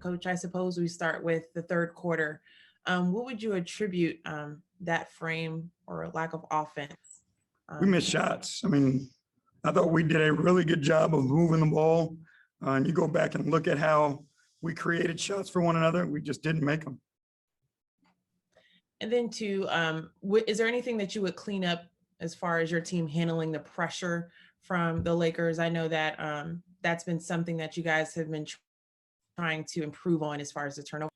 Coach, I suppose we start with the third quarter. What would you attribute that frame or lack of offense? We missed shots. I mean, I thought we did a really good job of moving the ball. And you go back and look at how we created shots for one another. We just didn't make them. And then is there anything that you would clean up as far as your team handling the pressure from the Lakers? I know that that's been something that you guys have been trying to improve on as far as the turnover.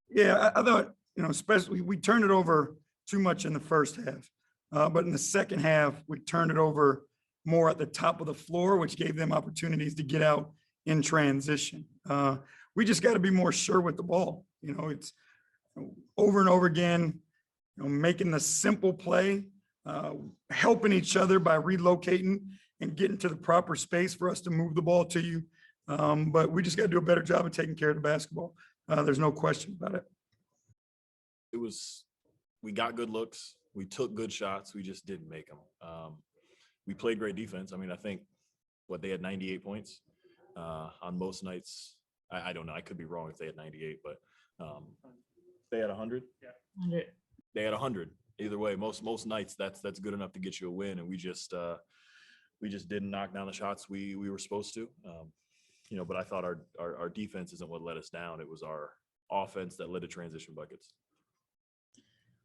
Yeah, I thought, especially we turned it over too much in the first half. But in the second half, we turned it over more at the top of the floor, which gave them opportunities to get out in transition. We just got to be more sure with the ball. It's over and over again, making the simple play, helping each other by relocating and getting to the proper space for us to move the ball to you. But we just got to do a better job of taking care of the basketball. There's no question about it. We got good looks. We took good shots. We just didn't make them. We played great defense. I mean, I think they had 98 points on most nights. I don't know. I could be wrong if they had 98, but they had 100. Yeah, 100. They had 100. Either way, most nights that's good enough to get you a win, and we just didn't knock down the shots we were supposed to. But I thought our defense isn't what let us down. It was our offense that led to transition buckets.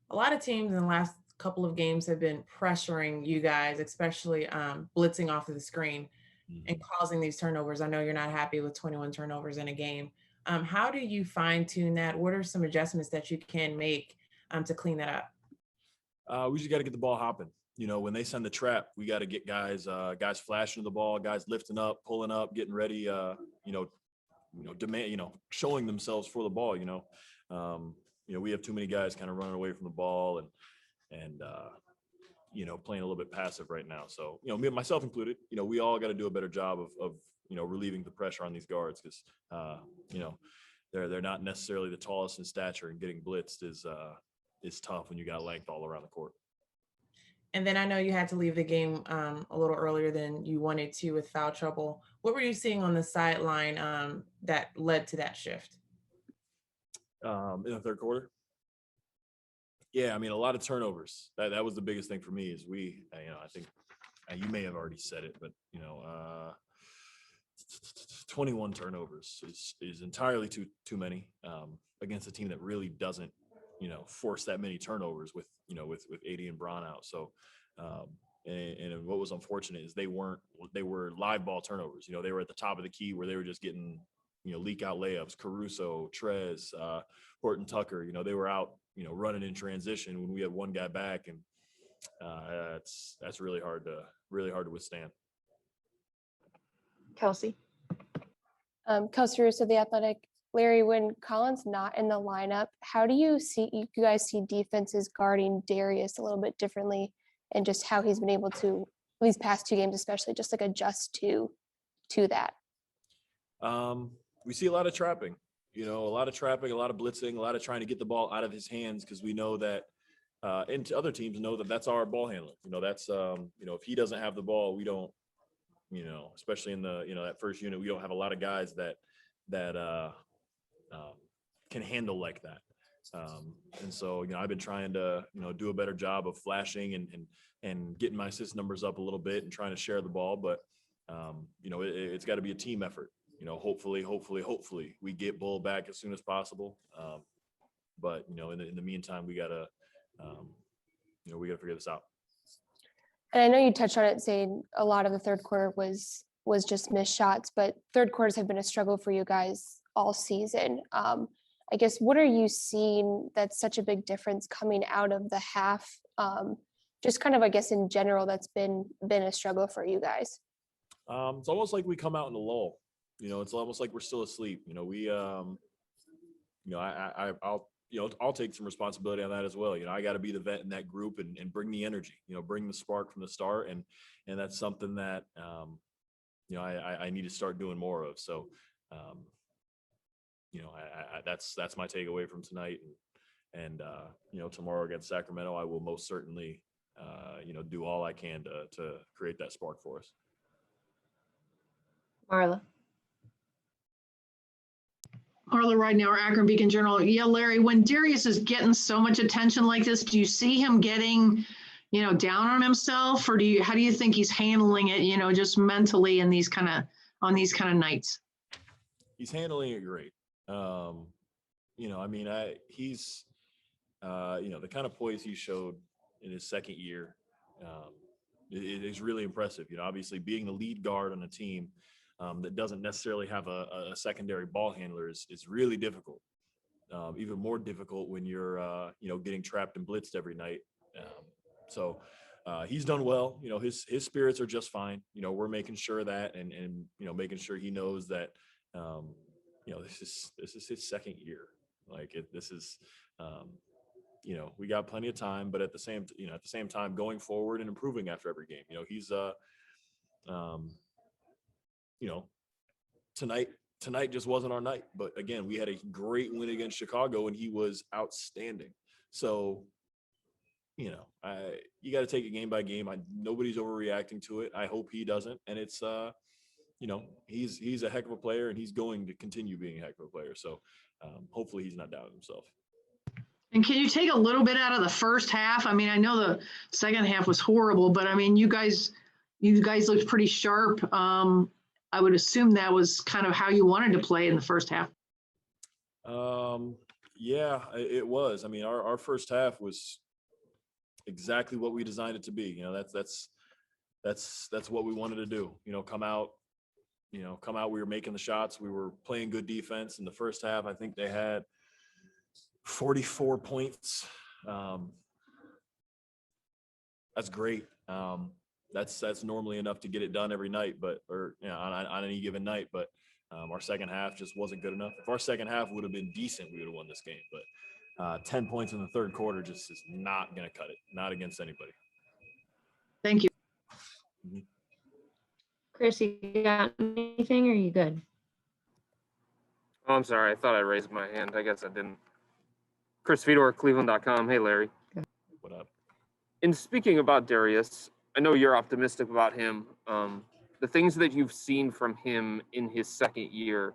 A lot of teams in the last couple of games have been pressuring you guys, especially blitzing off of the screen and causing these turnovers. I know you're not happy with 21 turnovers in a game. How do you fine tune that? What are some adjustments that you can make to clean that up? We just got to get the ball hopping. When they send the trap, we got to get guys flashing the ball, guys lifting up, pulling up, getting ready, showing themselves for the ball. We have too many guys kind of running away from the ball and playing a little bit passive right now. So, me, myself included, we all got to do a better job of relieving the pressure on these guards because, they're not necessarily the tallest in stature, and getting blitzed is tough when you got length all around the court. And then I know you had to leave the game a little earlier than you wanted to with foul trouble. What were you seeing on the sideline that led to that shift? In the third quarter? Yeah, I mean, a lot of turnovers. That was the biggest thing for me is I think you may have already said it, but, 21 turnovers is entirely too many against a team that really doesn't, force that many turnovers with AD and Braun out. So, and what was unfortunate is they were live ball turnovers. They were at the top of the key where they were just getting, leak out layups. Caruso, Trez, Horton Tucker, they were out, running in transition when we had one guy back, and that's really hard to withstand. Kelsey. Kelsey Russo, The Athletic. Larry, when Colin's not in the lineup, how do you guys see defenses guarding Darius a little bit differently, and just how he's been able to, these past two games especially, just like adjust to that? We see a lot of trapping, a lot of blitzing, a lot of trying to get the ball out of his hands, because we know that, and other teams know that that's our ball handler. That's, if he doesn't have the ball, we don't, especially in the, that first unit, we don't have a lot of guys that can handle like that. And so, I've been trying to, do a better job of flashing and getting my assist numbers up a little bit and trying to share the ball. But, it's got to be a team effort. Hopefully we get Bull back as soon as possible. But, in the meantime, we got to figure this out. And I know you touched on it, saying a lot of the third quarter was just missed shots, but third quarters have been a struggle for you guys all season. I guess, what are you seeing that's such a big difference coming out of the half? Just kind of, I guess, in general, that's been a struggle for you guys. It's almost like we come out in a lull. It's almost like we're still asleep. I'll take some responsibility on that as well. I got to be the vet in that group and bring the energy, bring the spark from the start. And that's something that, I need to start doing more of. So, that's my takeaway from tonight. And tomorrow against Sacramento, I will most certainly, do all I can to create that spark for us. Marla. Carla Ridenour, or Akron Beacon Journal. Yeah, Larry, when Darius is getting so much attention like this, do you see him getting, down on himself, or how do you think he's handling it, just mentally in on these kind of nights? He's handling it great. He's, the kind of poise he showed in his second year, it is really impressive. Obviously being the lead guard on a team that doesn't necessarily have a secondary ball handler is really difficult. Even more difficult when you're, getting trapped and blitzed every night. So he's done well. His spirits are just fine. We're making sure that, and making sure he knows that, this is his second year. We got plenty of time, but at the same time, going forward and improving after every game. He's tonight just wasn't our night, but again, we had a great win against Chicago and he was outstanding. So, you got to take it game by game. Nobody's overreacting to it. I hope he doesn't. And it's, he's a heck of a player and he's going to continue being a heck of a player. So hopefully he's not doubting himself. And can you take a little bit out of the first half? I mean, I know the second half was horrible, but I mean, you guys looked pretty sharp. I would assume that was kind of how you wanted to play in the first half. Yeah, it was. I mean, our first half was exactly what we designed it to be. That's what we wanted to do. Come out. We were making the shots. We were playing good defense in the first half. I think they had 44 points. That's great. That's normally enough to get it done every night, on any given night. But our second half just wasn't good enough. If our second half would have been decent, we would have won this game. But 10 points in the third quarter just is not going to cut it. Not against anybody. Thank you. Mm-hmm. Chris, you got anything, or are you good? Oh, I'm sorry. I thought I raised my hand. I guess I didn't. Chris Fedor, Cleveland.com. Hey, Larry. What up? In speaking about Darius, I know you're optimistic about him. The things that you've seen from him in his second year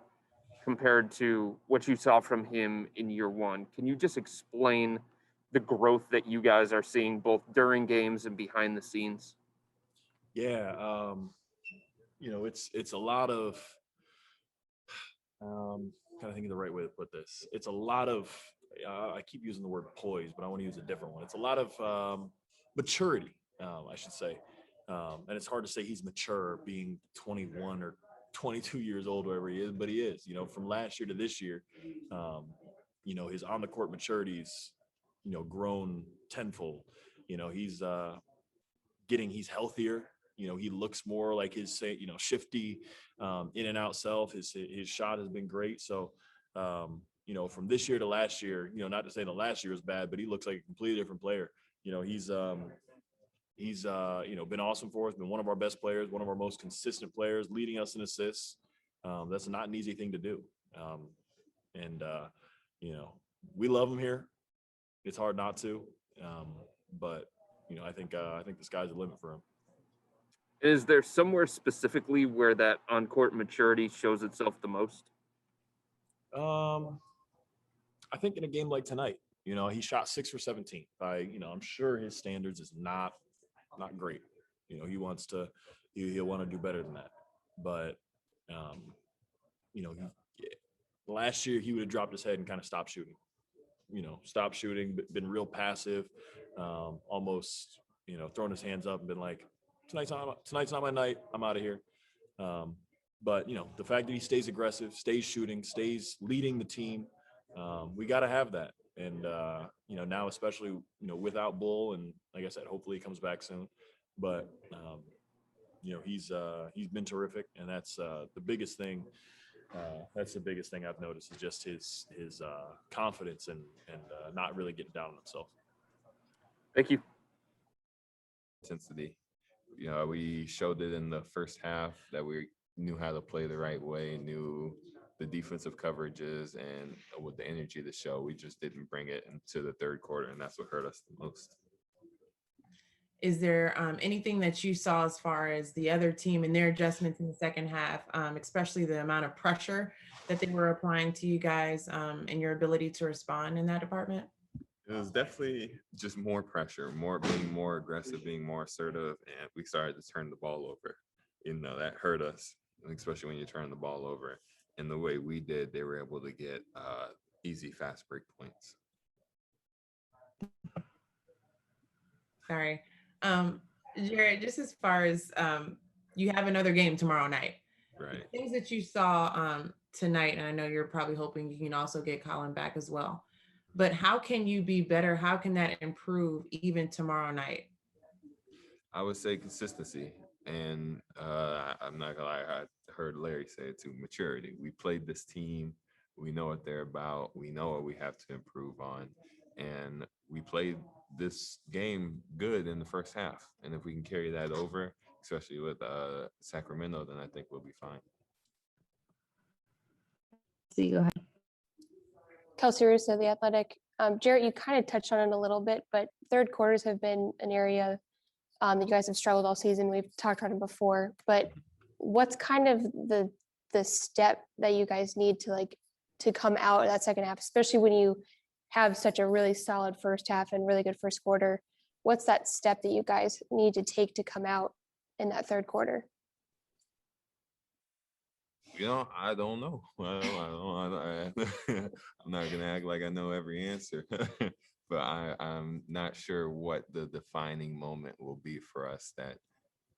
compared to what you saw from him in year one, can you just explain the growth that you guys are seeing both during games and behind the scenes? Yeah, it's a lot of, kind of think of the right way to put this. It's a lot of, I keep using the word poise, but I want to use a different one. It's a lot of maturity, I should say. And it's hard to say he's mature being 21 or 22 years old, wherever he is, but he is, from last year to this year, his on the court maturity's, grown tenfold. He's healthier. He looks more like his, shifty, in and out self. His shot has been great. So, from this year to last year, not to say the last year was bad, but he looks like a completely different player. He's been awesome for us, been one of our best players, one of our most consistent players, leading us in assists. That's not an easy thing to do. We love him here. It's hard not to. But I think the sky's the limit for him. Is there somewhere specifically where that on-court maturity shows itself the most? I think in a game like tonight, he shot 6 for 17. I'm sure his standards is not great. He'll want to do better than that. But last year he would have dropped his head and kind of stopped shooting. Been real passive, almost, throwing his hands up and been like, tonight's not my night. I'm out of here. But the fact that he stays aggressive, stays shooting, stays leading the team, we got to have that. And now especially without Bull, and like I said, hopefully he comes back soon. But he's been terrific, and that's the biggest thing. That's the biggest thing I've noticed is just his confidence and not really getting down on himself. Thank you. Intensity. We showed it in the first half that we knew how to play the right way, knew the defensive coverages, and with the energy of the show, we just didn't bring it into the third quarter, and that's what hurt us the most. Is there anything that you saw as far as the other team and their adjustments in the second half, especially the amount of pressure that they were applying to you guys and your ability to respond in that department? It was definitely just more pressure, being more aggressive, being more assertive, and we started to turn the ball over. That hurt us, especially when you turn the ball over. And the way we did, they were able to get easy, fast break points. Sorry. Jarrett, just as far as you have another game tomorrow night. Right. The things that you saw tonight, and I know you're probably hoping you can also get Colin back as well, but how can you be better? How can that improve even tomorrow night? I would say consistency. And I'm not gonna lie, I heard Larry say it too, maturity. We played this team. We know what they're about. We know what we have to improve on. And we played this game good in the first half. And if we can carry that over, especially with Sacramento, then I think we'll be fine. See, go ahead. Kelsey Russo, The Athletic. Jarrett, you kind of touched on it a little bit, but third quarters have been an area that you guys have struggled all season. We've talked about it before, but what's kind of the step that you guys need to come out of that second half, especially when you have such a really solid first half and really good first quarter? What's that step that you guys need to take to come out in that third quarter? I don't know. I'm not gonna act like I know every answer, but I'm not sure what the defining moment will be for us that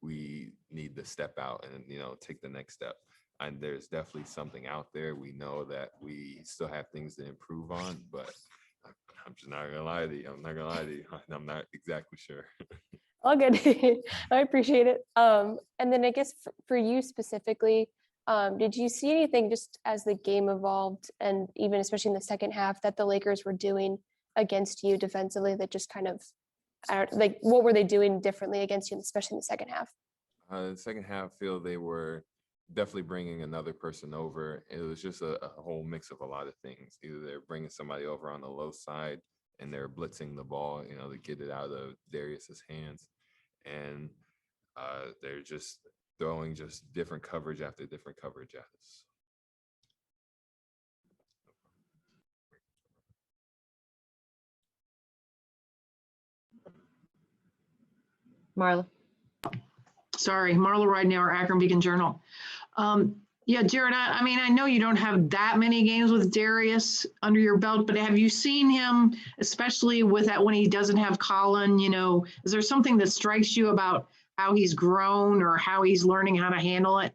we need to step out and take the next step. And there's definitely something out there. We know that we still have things to improve on, but I'm just not gonna lie to you. I'm not exactly sure. All good. I appreciate it. And then I guess for you specifically, did you see anything just as the game evolved and even especially in the second half that the Lakers were doing against you defensively that just kind of, what were they doing differently against you, especially in the second half? The second half, I feel they were definitely bringing another person over. It was just a whole mix of a lot of things. Either they're bringing somebody over on the low side and they're blitzing the ball, to get it out of Darius's hands. And they're just throwing just different coverage after different coverage at us. Marla. Sorry, Marla Ridenour, Akron Beacon Journal. Yeah, Jarrett, I know you don't have that many games with Darius under your belt, but have you seen him, especially with that when he doesn't have Colin, is there something that strikes you about how he's grown or how he's learning how to handle it?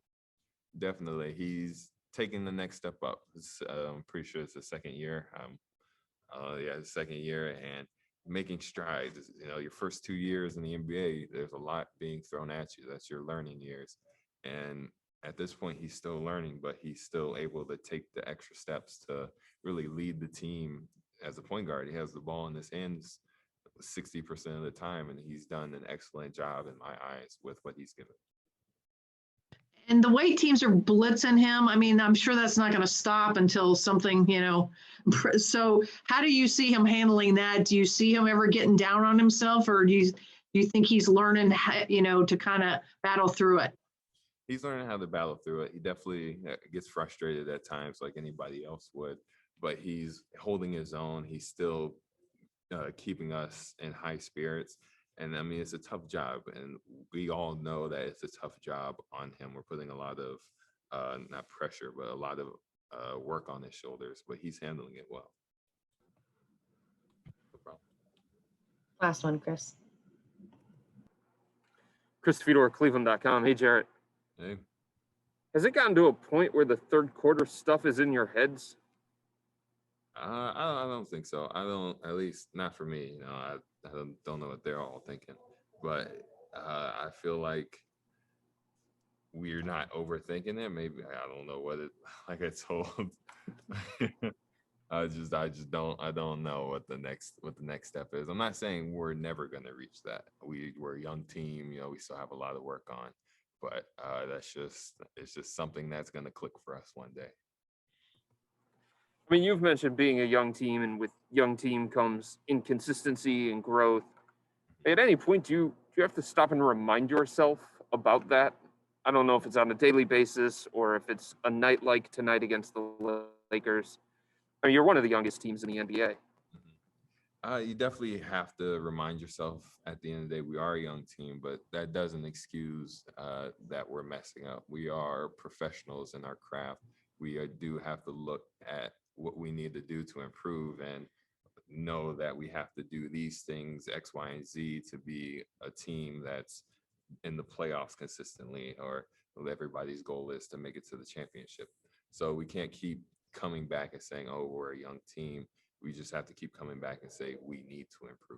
Definitely. He's taking the next step up. I'm pretty sure it's the second year. The second year and making strides. Your first 2 years in the NBA, there's a lot being thrown at you. That's your learning years. And at this point, he's still learning, but he's still able to take the extra steps to really lead the team as a point guard. He has the ball in his hands 60% of the time, and he's done an excellent job in my eyes with what he's given. And the way teams are blitzing him, I'm sure that's not going to stop until something, so how do you see him handling that? Do you see him ever getting down on himself, or do you think he's learning, to kind of battle through it? He's learning how to battle through it. He definitely gets frustrated at times like anybody else would, but he's holding his own. He's still keeping us in high spirits. And it's a tough job, and we all know that it's a tough job on him. We're putting a lot of, not pressure, but a lot of work on his shoulders, but he's handling it well. No problem. Last one, Chris. Chris Fedor, Cleveland.com. Hey, Jarrett. Hey. Has it gotten to a point where the third quarter stuff is in your heads? I don't think so. I don't, at least not for me. I don't know what they're all thinking, but I feel like we're not overthinking it. Maybe I don't know what it. Like I told, I don't know what the next step is. I'm not saying we're never going to reach that. We're a young team. We still have a lot of work on, but it's just something that's going to click for us one day. You've mentioned being a young team, and with young team comes inconsistency and growth. At any point, do you have to stop and remind yourself about that? I don't know if it's on a daily basis or if it's a night like tonight against the Lakers. I mean, you're one of the youngest teams in the NBA. You definitely have to remind yourself at the end of the day, we are a young team, but that doesn't excuse that we're messing up. We are professionals in our craft. We do have to look at what we need to do to improve and know that we have to do these things, X, Y, and Z, to be a team that's in the playoffs consistently, or everybody's goal is to make it to the championship. So we can't keep coming back and saying, oh, we're a young team. We just have to keep coming back and say we need to improve.